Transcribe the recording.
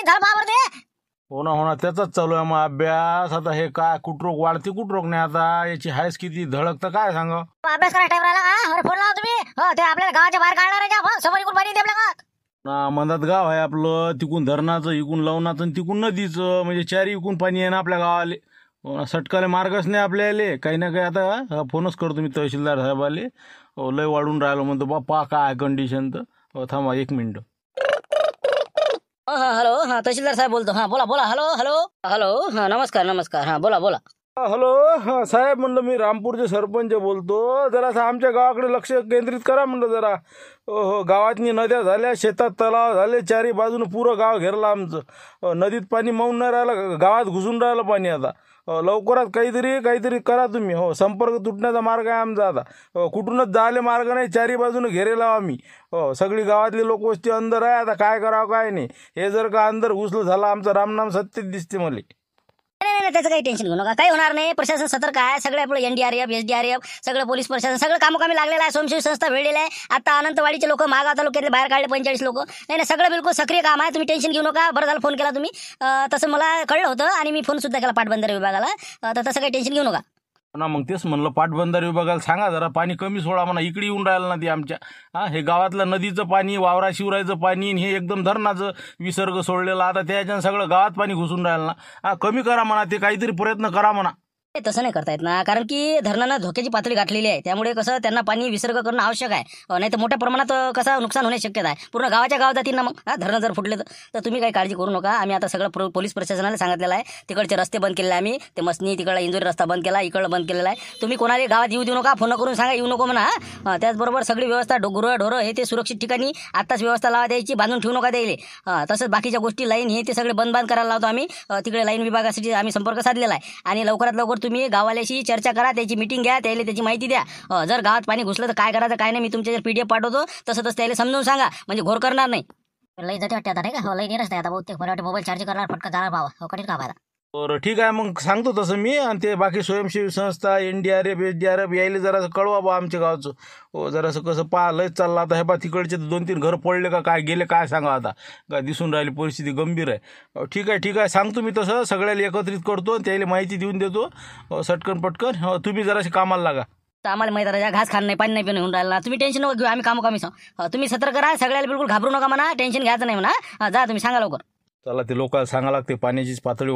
टाकीत झालं बाबर ते. हो ना त्याचाच चालू आहे मग अभ्यास. आता हे काय कुठरोग वाढते कुठरोग नाही आता याची हायस किती धडक तर काय सांग. अभ्यास करायला टाइम राहिला का? अरे फोन लावा तुम्ही. हो ते आपल्याला गावाच्या बाहेर काढणार आहे का? समोर इकडून पाणी येते आपल्या गावात. ना मंदात गाव आहे आपलं, तिकून धरणाचं इकून लवणाचं आणि तिकून नदीचं, म्हणजे चारी इकून पाणी आहे ना आपल्या गावाले. सटकाले मार्गच नाही आपल्याले काही ना काही. आता फोनच करतो मी तहसीलदार साहेबाले. लय वाढून राहिलं म्हणतो बाप्पा काय कंडिशन. तर थांबा 1 मिनिट. हॅलो, हा तहसीलदार साहेब बोलतो. हा बोला बोला. Hello hello hello. हा नमस्कार नमस्कार. हा बोला बोला. हॅलो साहेब, म्हणलं मी रामपूरचे सरपंच बोलतो. जरासं आमच्या गावाकडे लक्ष केंद्रित करा म्हणलं जरा. हो गावातनी नद्या झाल्या, शेतात तलाव झाले, चारी बाजूनं पुरं गाव घेरलं आमचं. नदीत पाणी मावून नाही राहिलं, गावात घुसून राहिलं पाणी आता. लवकरात काहीतरी करा तुम्ही. हो संपर्क तुटण्याचा मार्ग आहे आमचा आता. कुठूनच जायला मार्ग नाही, चारी बाजूनं घेरेला आम्ही. हो सगळी गावातली लोकवस्ती अंदर आहे. आता काय करावं काय नाही. हे जर का अंदर घुसलं झालं आमचं रामनाम सत्यच दिसते मला. नाही त्याचं काही टेन्शन घेऊ नका, काही होणार नाही. प्रशासन सतर्क आहे. सगळे आपलं NDRF SDRF सगळं पोलीस प्रशासन सगळं कामोकामी लागलेलं आहे. स्वयंसेवी संस्था भेटलेलं आहे. आता अनंतवाडीचे लोक मागाव तालुक्यातले बाहेर काढले 45 लोक. नाही सगळं बिलकुल सक्रिय काम आहे. तुम्ही टेन्शन घेऊ नका. बरं झालं फोन केला तुम्ही. तसं मला कळलं होतं आणि मी फोन सुद्धा केला पाटबंधारे विभागाला. तर तसं काही टेन्शन घेऊ नका ना. मग तेच म्हणलं पाटबंधारे विभागाला सांगा जरा पाणी कमी सोडा म्हणा. इकडे येऊन राहिलं ना ते आमच्या. हे गावातलं नदीचं पाणी, वावरा शिवरायचं पाणी, हे एकदम धरणाचं विसर्ग सोडलेला. आता त्याच्यानं सगळं गावात पाणी घुसून राहिलं ना. कमी करा म्हणा ते, काहीतरी प्रयत्न करा म्हणा. तसं नाही करता येत ना, कारण की धरणानं धोक्याची पातळी गाठलेली आहे. त्यामुळे कसं त्यांना पाणी विसर्ग करणं आवश्यक आहे. नाही तर मोठ्या प्रमाणात कसं नुकसान होण्याची शक्यता आहे. पूर्ण गावाच्या गावात जातील ना मग धरणं जर फुटले तर तुम्ही काही काळजी करू नका. आम्ही आता सगळं पोलीस प्रशासनाला सांगितलेलं आहे. तिकडचे रस्ते बंद केलेले आहे आम्ही. ते मसनी तिकडला इंदोरी रस्ता बंद केला, इकडं बंद केलेला आहे. तुम्ही कोणाला गावात येऊ देऊ नका. फोन करून सांगा येऊ नको म्हणा. त्याचबरोबर सगळी व्यवस्था ढोरं हे ते सुरक्षित ठिकाणी आत्ताच व्यवस्था लावा द्यायची, बांधून ठेवू नका द्यायले. तसंच बाकीच्या गोष्टी लाईन हे ते सगळे बंद करायला लावतो आम्ही. तिकडे लाईन विभागासाठी आम्ही संपर्क साधलेला आहे. आणि लवकरात लवकर तुम्ही गावाल्याशी चर्चा करा, त्याची मीटिंग घ्या, त्याला त्याची माहिती द्या. जर गावात पाणी घुसलं तर काय करायचं काय नाही, मी तुमच्या PDF पाठवतो. तसं त्याला समजून सांगा, म्हणजे घोर करणार नाही. लई जाते वाटते आता नाही का? लई नेरच नाही आता बहुतेक. मला वाटतं मोबाईल चार्ज करणार फटका जाणार बाबा. हो कठीण काम आहे. बरं ठीक आहे मग सांगतो तसं मी. आणि ते बाकी स्वयंसेवी संस्था NDRF SDRF यायला जरासं कळवा बा आमच्या गावचं. हो जरासं कसं लयच चाललं आता. हे बा तिकडचे 2-3 घर पडले का काय गेले काय सांगा आता. काय दिसून राहिली परिस्थिती गंभीर आहे. ठीक आहे सांगतो मी तसं. सगळ्याला एकत्रित करतो, त्याला माहिती देऊन देतो. सटकन पटकन. तुम्ही जराशी कामाला लागा. आम्हाला माहिती आहे घास खाणं नाही, पाणी नाही पिणं होऊन राहिला. तुम्ही टेन्शन नका घेऊ, आम्ही कामोकामी तुम्ही सतर्क करा. सगळ्याला बिलकुल घाबरू नका म्हणा, टेन्शन घ्यायचं नाही म्हणा. जा तुम्ही सांगा लवकर. चला ते लोकांना सांगा लागते पाण्याचीच पातळी